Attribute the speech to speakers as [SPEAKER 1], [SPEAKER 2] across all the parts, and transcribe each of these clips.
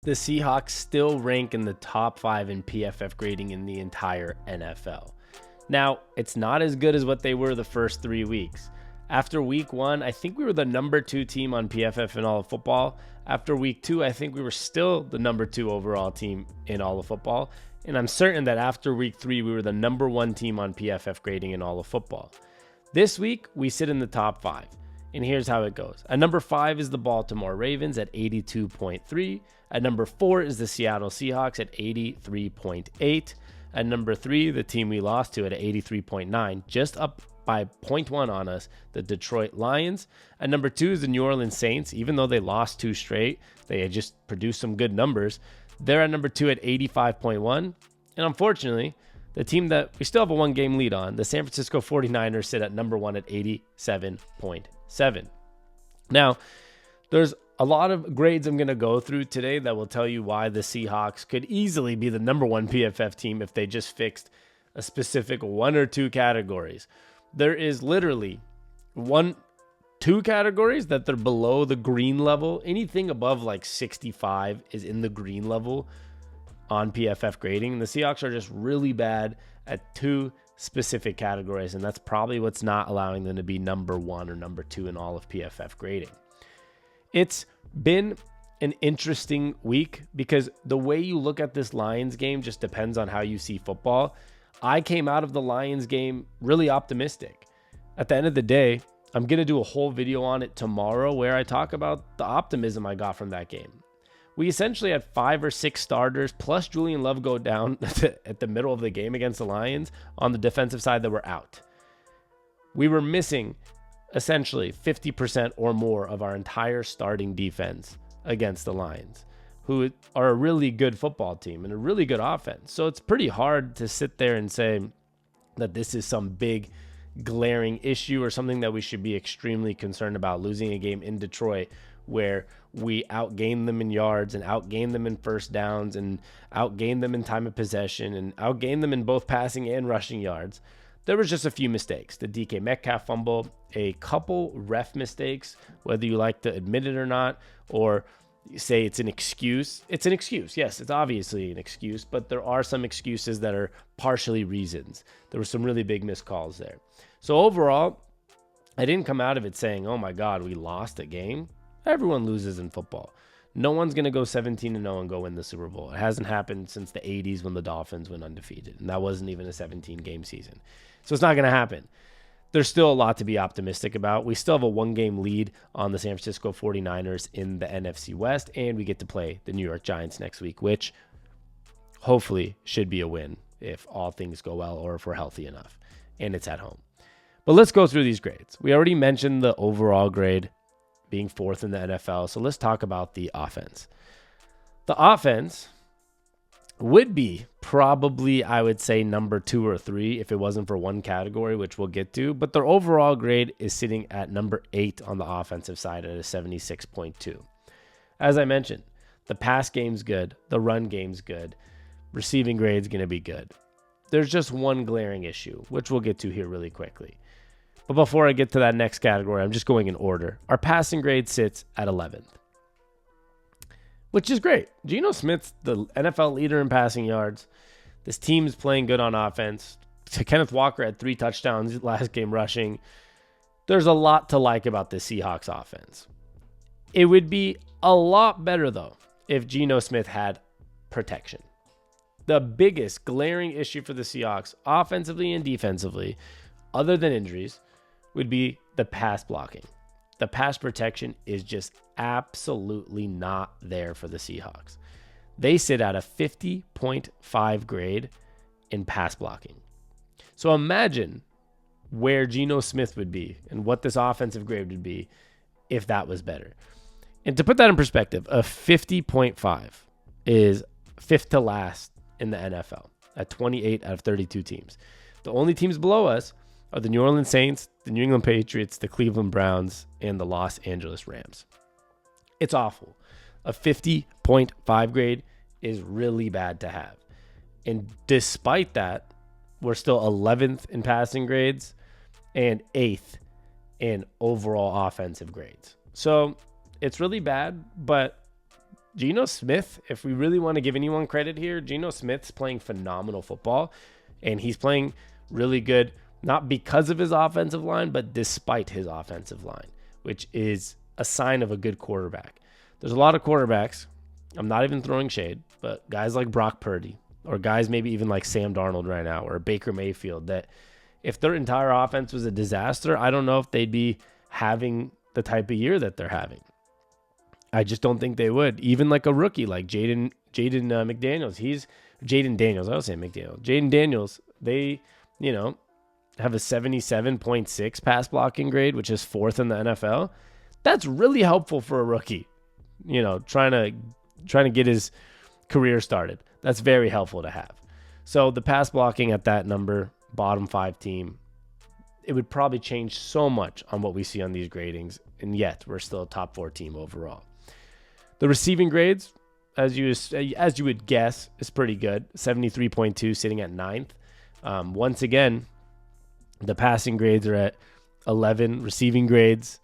[SPEAKER 1] The Seahawks still rank in the top 5 in PFF grading in the entire NFL. Now, it's not as good as what they were the first 3 weeks. After week 1, I think we were the number 2 team on PFF in all of football. After week 2, I think we were still the number 2 overall team in all of football. And I'm certain that after week 3, we were the number 1 team on PFF grading in all of football. This week, we sit in the top 5. And here's how it goes. At number 5 is the Baltimore Ravens at 82.3. At number 4 is the Seattle Seahawks at 83.8. At number 3, the team we lost to at 83.9, just up by 0.1 on us, the Detroit Lions. At number 2 is the New Orleans Saints. Even though they lost 2 straight, they had just produced some good numbers. They're at number 2 at 85.1. And unfortunately, the team that we still have a 1-game lead on, the San Francisco 49ers, sit at number 1 at 87.7. Now, there's a lot of grades I'm going to go through today that will tell you why the Seahawks could easily be the number 1 PFF team if they just fixed a specific 1 or 2 categories. There is literally 2 categories that they're below the green level. Anything above like 65 is in the green level on PFF grading. And the Seahawks are just really bad at 2 specific categories, and that's probably what's not allowing them to be number 1 or number 2 in all of PFF grading. It's been an interesting week because the way you look at this Lions game just depends on how you see football. I came out of the Lions game really optimistic. At the end of the day, I'm going to do a whole video on it tomorrow where I talk about the optimism I got from that game. We essentially had 5 or 6 starters plus Julian Love go down at the middle of the game against the Lions on the defensive side that were out. We were missing essentially 50% or more of our entire starting defense against the Lions, who are a really good football team and a really good offense. So it's pretty hard to sit there and say that this is some big glaring issue or something that we should be extremely concerned about, losing a game in Detroit where we outgained them in yards and outgained them in first downs and outgained them in time of possession and outgained them in both passing and rushing yards. There was just a few mistakes. The DK Metcalf fumble, a couple ref mistakes, whether you like to admit it or not, or say it's an excuse. It's an excuse. Yes, it's obviously an excuse, but there are some excuses that are partially reasons. There were some really big missed calls there. So overall, I didn't come out of it saying, oh my God, we lost a game. Everyone loses in football. No one's going to go 17-0 and go win the Super Bowl. It hasn't happened since the 80s when the Dolphins went undefeated, and that wasn't even a 17-game season. So it's not going to happen. There's still a lot to be optimistic about. We still have a 1-game lead on the San Francisco 49ers in the NFC West, and we get to play the New York Giants next week, which hopefully should be a win if all things go well or if we're healthy enough, and it's at home. But let's go through these grades. We already mentioned the overall grade being 4th in the NFL, so let's talk about the offense. The offense would be probably, I would say, number 2 or 3 if it wasn't for one category, which we'll get to. But their overall grade is sitting at number 8 on the offensive side at a 76.2. As I mentioned, the pass game's good. The run game's good. Receiving grade's going to be good. There's just one glaring issue, which we'll get to here really quickly. But before I get to that next category, I'm just going in order. Our passing grade sits at 11th. Which is great. Geno Smith's the NFL leader in passing yards. This team's playing good on offense. Kenneth Walker had 3 touchdowns last game rushing. There's a lot to like about the Seahawks offense. It would be a lot better, though, if Geno Smith had protection. The biggest glaring issue for the Seahawks, offensively and defensively, other than injuries, would be the pass blocking. The pass protection is just absolutely not there for the Seahawks. They sit at a 50.5 grade in pass blocking. So imagine where Geno Smith would be and what this offensive grade would be if that was better. And to put that in perspective, a 50.5 is 5th to last in the NFL at 28 out of 32 teams. The only teams below us are the New Orleans Saints, the New England Patriots, the Cleveland Browns, and the Los Angeles Rams. It's awful. A 50.5 grade is really bad to have. And despite that, we're still 11th in passing grades and 8th in overall offensive grades. So it's really bad, but Geno Smith, if we really want to give anyone credit here, Geno Smith's playing phenomenal football, and he's playing really good, not because of his offensive line, but despite his offensive line, which is a sign of a good quarterback. There's a lot of quarterbacks, I'm not even throwing shade, but guys like Brock Purdy, or guys maybe even like Sam Darnold right now, or Baker Mayfield, that if their entire offense was a disaster, I don't know if they'd be having the type of year that they're having. I just don't think they would. Even like a rookie like Jaden McDaniels. Jaden Daniels. I was saying McDaniels. Jaden Daniels, they, have a 77.6 pass blocking grade, which is 4th in the NFL. That's really helpful for a rookie, trying to get his career started. That's very helpful to have. So the pass blocking at that number, bottom 5 team, it would probably change so much on what we see on these gradings, and yet we're still a top 4 team overall. The receiving grades, as you would guess, is pretty good. 73.2, sitting at 9th. Once again, the passing grades are at 11. Receiving grades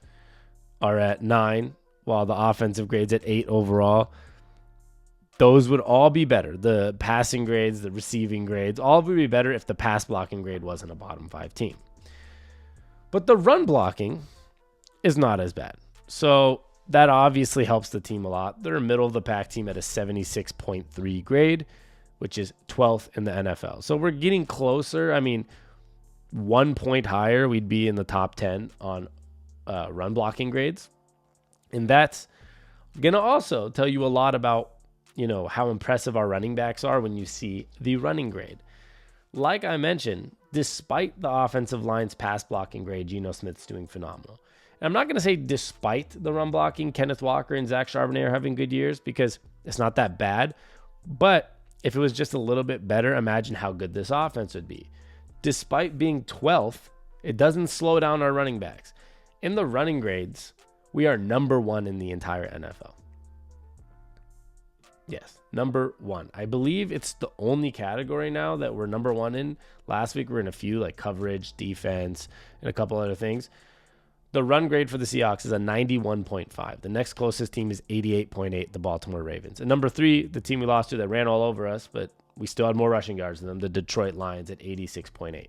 [SPEAKER 1] are at 9, while the offensive grades at 8 overall. Those would all be better. The passing grades, the receiving grades, all would be better if the pass blocking grade wasn't a bottom 5 team. But the run blocking is not as bad. So that obviously helps the team a lot. They're a middle of the pack team at a 76.3 grade, which is 12th in the NFL. So we're getting closer. 1 point higher, we'd be in the top 10 on run blocking grades. And that's going to also tell you a lot about, how impressive our running backs are when you see the running grade. Like I mentioned, despite the offensive line's pass blocking grade, Geno Smith's doing phenomenal. And I'm not going to say despite the run blocking, Kenneth Walker and Zach Charbonnet are having good years, because it's not that bad. But if it was just a little bit better, imagine how good this offense would be. Despite being 12th, it doesn't slow down our running backs. In the running grades, we are number 1 in the entire NFL. Yes, number 1. I believe it's the only category now that we're number 1 in. Last week we were in a few, like coverage, defense, and a couple other things. The run grade for the Seahawks is a 91.5. The next closest team is 88.8, the Baltimore Ravens. And number 3, the team we lost to that ran all over us, but we still had more rushing yards than them, the Detroit Lions at 86.8.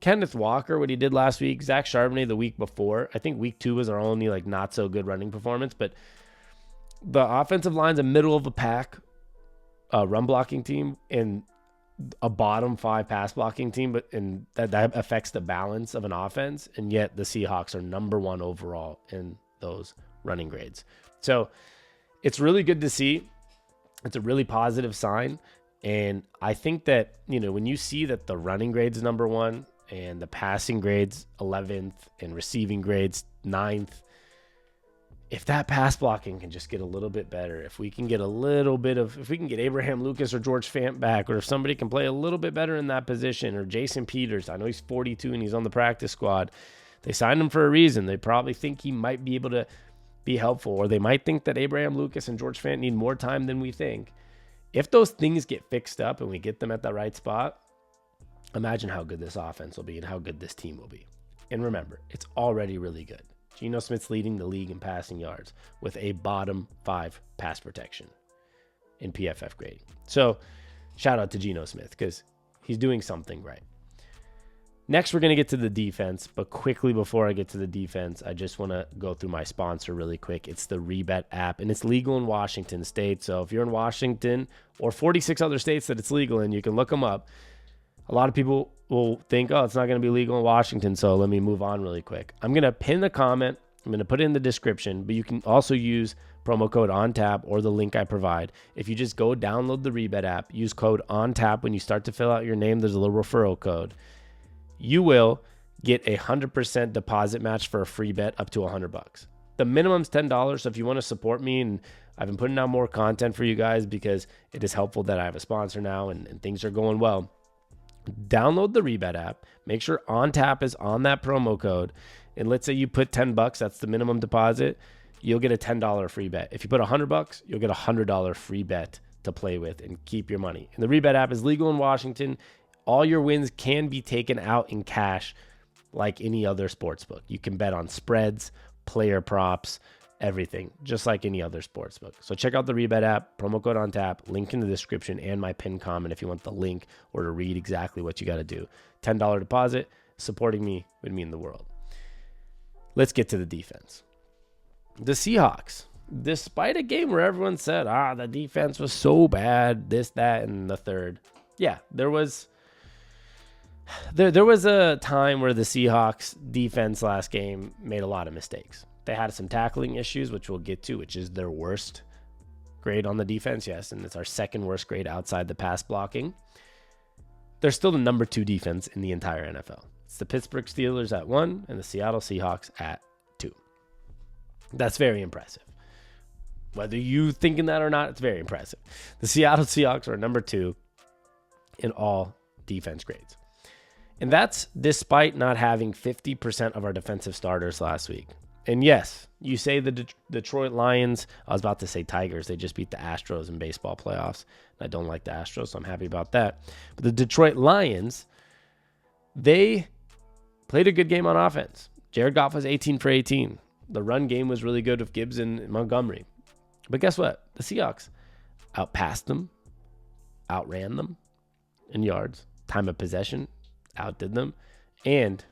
[SPEAKER 1] Kenneth Walker, what he did last week, Zach Charbonnet the week before. I think week 2 was our only not so good running performance, but the offensive line's a middle of the pack run blocking team and a bottom 5 pass blocking team, and that affects the balance of an offense. And yet the Seahawks are number 1 overall in those running grades. So it's really good to see. It's a really positive sign. And I think that, when you see that the running grades number 1 and the passing grades 11th and receiving grades 9th, if that pass blocking can just get a little bit better, if we can get Abraham Lucas or George Fant back, or if somebody can play a little bit better in that position, or Jason Peters, I know he's 42 and he's on the practice squad. They signed him for a reason. They probably think he might be able to be helpful, or they might think that Abraham Lucas and George Fant need more time than we think. If those things get fixed up and we get them at the right spot, imagine how good this offense will be and how good this team will be. And remember, it's already really good. Geno Smith's leading the league in passing yards with a bottom 5 pass protection in PFF grading. So shout out to Geno Smith, because he's doing something right. Next, we're going to get to the defense, but quickly before I get to the defense, I just want to go through my sponsor really quick. It's the Rebet app, and it's legal in Washington State. So if you're in Washington or 46 other states that it's legal in, you can look them up. A lot of people will think, it's not going to be legal in Washington, so let me move on really quick. I'm going to pin the comment. I'm going to put it in the description, but you can also use promo code ONTAP or the link I provide. If you just go download the Rebet app, use code ONTAP when you start to fill out your name, there's a little referral code. You will get a 100% deposit match for a free bet up to $100. The minimum's $10, so if you want to support me, and I've been putting out more content for you guys because it is helpful that I have a sponsor now and things are going well. Download the Rebet app. Make sure ONTAP is on that promo code. And let's say you put $10, that's the minimum deposit, you'll get a $10 free bet. If you put $100, you'll get a $100 free bet to play with and keep your money. And the Rebet app is legal in Washington. All your wins can be taken out in cash like any other sports book. You can bet on spreads, player props, everything, just like any other sportsbook. So check out the Rebet app, promo code ONTAP, link in the description and my pinned comment if you want the link or to read exactly what you got to do. $10 deposit, supporting me would mean the world. Let's get to the defense. The Seahawks, despite a game where everyone said, the defense was so bad, this, that, and the third. Yeah, there was a time where the Seahawks defense last game made a lot of mistakes. They had some tackling issues, which we'll get to, which is their worst grade on the defense. Yes, and it's our second worst grade outside the pass blocking. They're still the number 2 defense in the entire NFL. It's the Pittsburgh Steelers at 1 and the Seattle Seahawks at 2. That's very impressive. Whether you thinking that or not, it's very impressive. The Seattle Seahawks are number 2 in all defense grades. And that's despite not having 50% of our defensive starters last week. And yes, you say the Detroit Lions, I was about to say Tigers, they just beat the Astros in baseball playoffs. I don't like the Astros, so I'm happy about that. But the Detroit Lions, they played a good game on offense. Jared Goff was 18 for 18. The run game was really good with Gibbs and Montgomery. But guess what? The Seahawks outpassed them, outran them in yards, time of possession, outdid them, and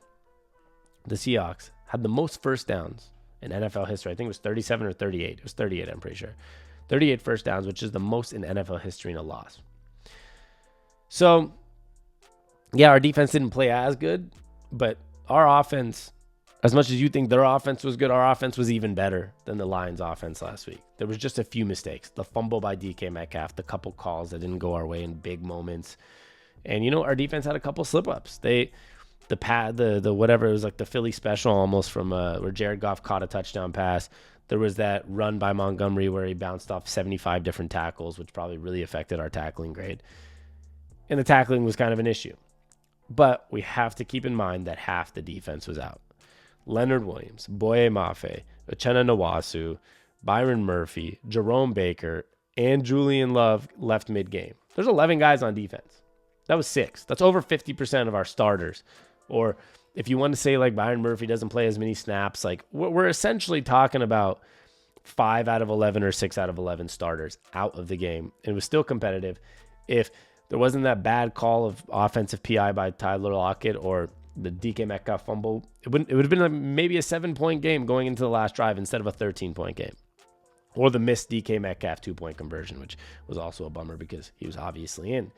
[SPEAKER 1] the Seahawks had the most first downs in NFL history. I think it was 37 or 38. It was 38, I'm pretty sure. 38 first downs, which is the most in NFL history in a loss. So, yeah, our defense didn't play as good, but our offense, as much as you think their offense was good, our offense was even better than the Lions' offense last week. There was just a few mistakes. The fumble by DK Metcalf, the couple calls that didn't go our way in big moments. And, our defense had a couple slip-ups. The whatever, it was like the Philly special almost from where Jared Goff caught a touchdown pass. There was that run by Montgomery where he bounced off 75 different tackles, which probably really affected our tackling grade. And the tackling was kind of an issue. But we have to keep in mind that half the defense was out. Leonard Williams, Boye Mafe, Uchenna Nwasu, Byron Murphy, Jerome Baker, and Julian Love left mid-game. There's 11 guys on defense. That was 6. That's over 50% of our starters. Or if you want to say like Byron Murphy doesn't play as many snaps, like we're essentially talking about 5 out of 11 or 6 out of 11 starters out of the game. It was still competitive. If there wasn't that bad call of offensive PI by Tyler Lockett or the DK Metcalf fumble, it would have been maybe a 7-point game going into the last drive instead of a 13-point game. Or the missed DK Metcalf 2-point conversion, which was also a bummer because he was obviously in.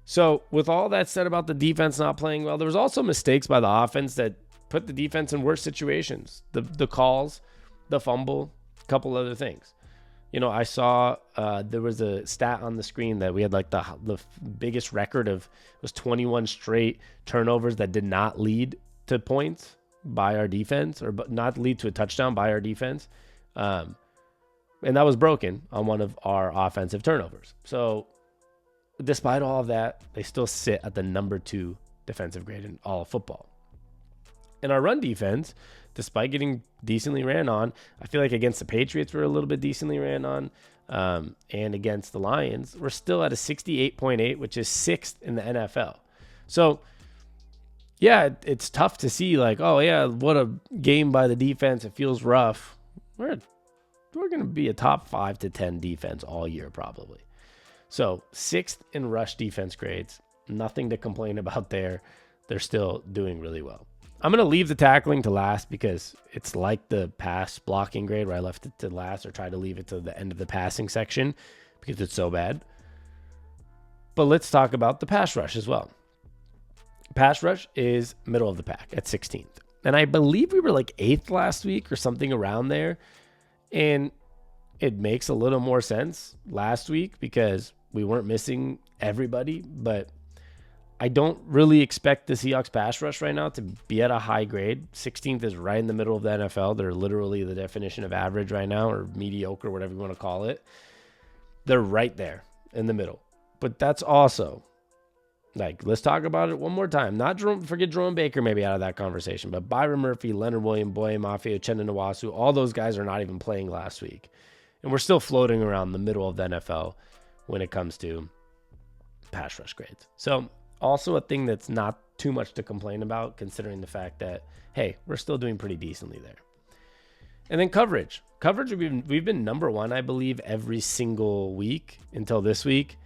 [SPEAKER 1] So with all that said about the defense not playing well, there was also mistakes by the offense that put the defense in worse situations. The calls, the fumble, a couple other things. I saw there was a stat on the screen that we had like the biggest record of was 21 straight turnovers that did not lead to points by our defense or not lead to a touchdown by our defense. And that was broken on one of our offensive turnovers. So despite all of that, they still sit at the number 2 defensive grade in all of football. And our run defense, despite getting decently ran on, I feel like against the Patriots we're a little bit decently ran on, and against the Lions, we're still at a 68.8, which is 6th in the NFL. So, yeah, it's tough to see like, oh, yeah, what a game by the defense. It feels rough. We're going to be a top 5 to 10 defense all year probably. So 6th in rush defense grades, nothing to complain about there. They're still doing really well. I'm going to leave the tackling to last because it's like the pass blocking grade where I left it to last or tried to leave it to the end of the passing section because it's so bad. But let's talk about the pass rush as well. Pass rush is middle of the pack at 16th. And I believe we were like 8th last week or something around there. And it makes a little more sense last week because we weren't missing everybody, but I don't really expect the Seahawks pass rush right now to be at a high grade. 16th is right in the middle of the NFL. They're literally the definition of average right now, or mediocre, whatever you want to call it. They're right there in the middle. But that's also, let's talk about it one more time. Forget Jerome Baker maybe out of that conversation, but Byron Murphy, Leonard Williams, Boye Mafe, Uchenna Nwasu, all those guys are not even playing last week. And we're still floating around the middle of the NFL when it comes to pass rush grades. So also a thing that's not too much to complain about considering the fact that, hey, we're still doing pretty decently there. And then coverage. Coverage, we've been number one, I believe, every single week until this week.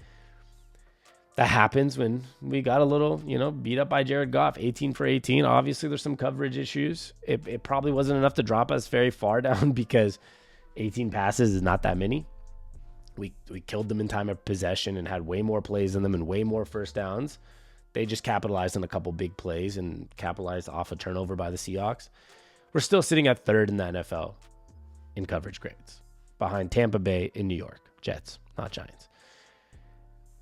[SPEAKER 1] That happens when we got a little, beat up by Jared Goff, 18 for 18. Obviously, there's some coverage issues. It probably wasn't enough to drop us very far down because 18 passes is not that many. We killed them in time of possession and had way more plays than them and way more first downs. They just capitalized on a couple big plays and capitalized off a turnover by the Seahawks. We're still sitting at third in the NFL in coverage grades, behind Tampa Bay and New York. Jets, not Giants.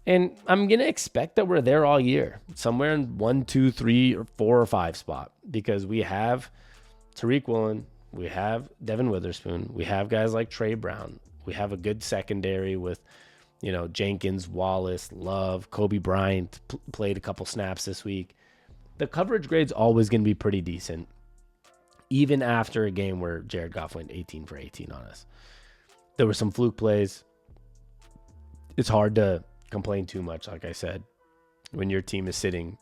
[SPEAKER 1] And I'm going to expect that we're there all year, somewhere in 1, 2, 3, or 4 or 5 spot, because we have Tariq Woolen, we have Devin Witherspoon, we have guys like Trey Brown, we have a good secondary with, Jenkins, Wallace, Love, Kobe Bryant played a couple snaps this week. The coverage grade's always going to be pretty decent, even after a game where Jared Goff went 18 for 18 on us. There were some fluke plays. It's hard to complain too much, like I said, when your team is sitting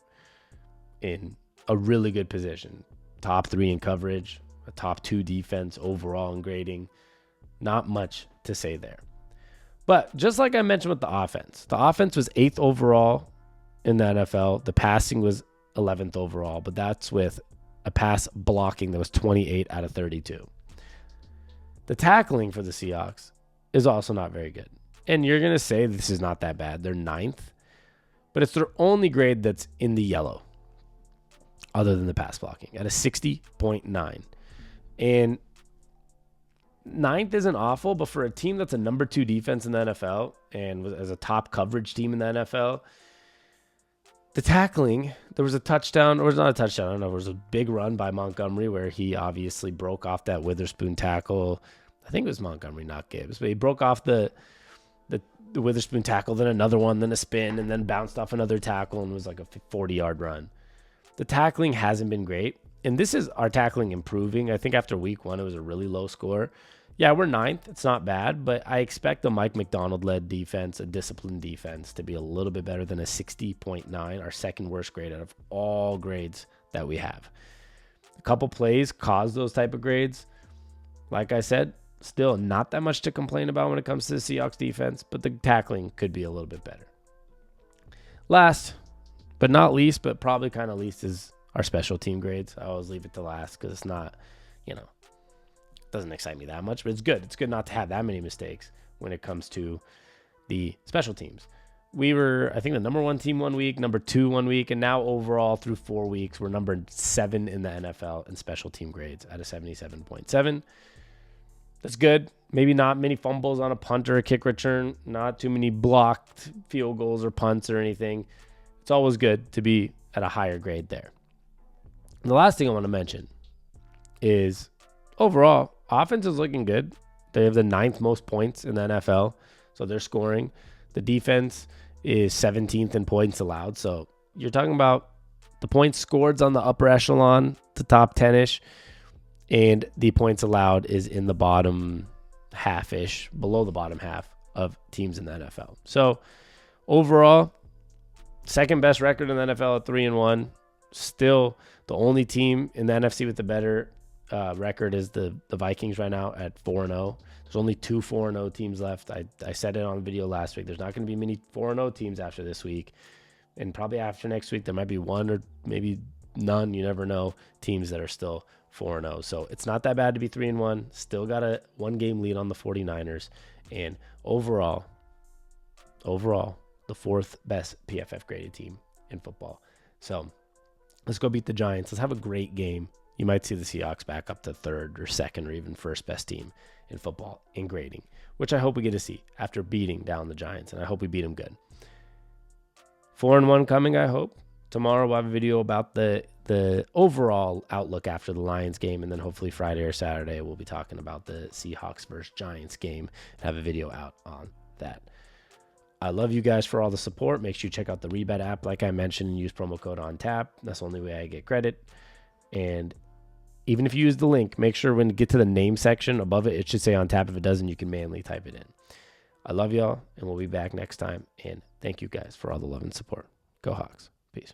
[SPEAKER 1] in a really good position. Top 3 in coverage, a top 2 defense overall in grading. Not much to say there. But just like I mentioned with the offense was 8th overall in the NFL. The passing was 11th overall, but that's with a pass blocking that was 28 out of 32. The tackling for the Seahawks is also not very good. And you're going to say this is not that bad. They're 9th, but it's their only grade that's in the yellow other than the pass blocking at a 60.9. And 9th isn't awful, but for a team that's a number 2 defense in the NFL and was as a top coverage team in the NFL, the tackling, there was a touchdown, or it was not a touchdown, I don't know, it was a big run by Montgomery where he obviously broke off that Witherspoon tackle. I think it was Montgomery, not Gibbs, but he broke off the Witherspoon tackle, then another one, then a spin, and then bounced off another tackle and was like a 40-yard run. The tackling hasn't been great, and this is our tackling improving. I think after week 1, it was a really low score. Yeah, we're 9th. It's not bad, but I expect the Mike McDonald-led defense, a disciplined defense, to be a little bit better than a 60.9, our second worst grade out of all grades that we have. A couple plays caused those type of grades. Like I said, still not that much to complain about when it comes to the Seahawks defense, but the tackling could be a little bit better. Last, but not least, but probably kind of least, is our special team grades. I always leave it to last because it's not, doesn't excite me that much, but it's good. It's good not to have that many mistakes when it comes to the special teams. We were, I think, the number 1 team 1 week, number 2 1 week, and now overall through 4 weeks, we're number 7 in the NFL in special team grades at a 77.7. That's good. Maybe not many fumbles on a punt or a kick return, not too many blocked field goals or punts or anything. It's always good to be at a higher grade there. And the last thing I want to mention is overall, offense is looking good. They have the 9th most points in the NFL, so they're scoring. The defense is 17th in points allowed, so you're talking about the points scored on the upper echelon, the top 10-ish, and the points allowed is in the bottom half-ish, below the bottom half of teams in the NFL. So overall, second best record in the NFL at 3-1. Still the only team in the NFC with the better record is the Vikings right now at 4-0. There's only 2 4-0 teams left. I said it on the video last week. There's not going to be many 4-0 teams after this week. And probably after next week, there might be one or maybe none. You never know. Teams that are still 4-0. So it's not that bad to be 3-1. Still got a 1-game lead on the 49ers. And overall, the 4th best PFF graded team in football. So let's go beat the Giants. Let's have a great game. You might see the Seahawks back up to 3rd or 2nd or even 1st best team in football in grading, which I hope we get to see after beating down the Giants, and I hope we beat them good. 4-1 coming, I hope. Tomorrow we'll have a video about the overall outlook after the Lions game, and then hopefully Friday or Saturday we'll be talking about the Seahawks versus Giants game and have a video out on that. I love you guys for all the support. Make sure you check out the Rebet app, like I mentioned, and use promo code ONTAP. That's the only way I get credit. And even if you use the link, make sure when you get to the name section above it, it should say ONTAP. If it doesn't, you can manually type it in. I love y'all, and we'll be back next time. And thank you guys for all the love and support. Go Hawks. Peace.